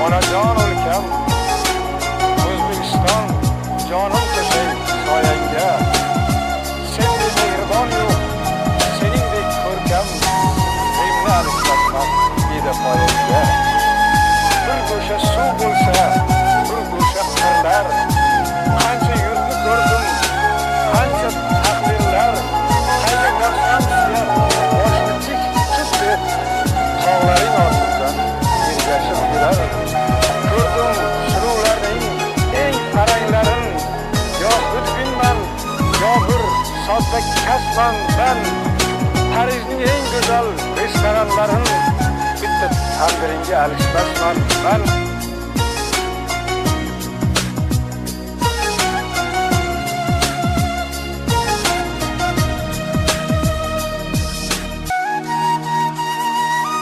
onajon o'lkam, O'zbekiston jonim qo'shay soyangga. Sendek mehribon yo'q, seningdek ko'rkam, menni alishlatmam edi poyangga. Bir go'sha suv bo'lsa, bir go'sha qirlar, qancha yurtni ko'rdim, qancha taqdirlar, qancha nafsam suyar, boshni tik tut deb tog'laring ortidan ergashib yurar. Ko'rdim suruvlarning eng qaranglarin, yo xudbinman, yo bir sodda kasbman ben. Parijning eng go'zal restoranlarin bitta tandiringga alishmasman ben.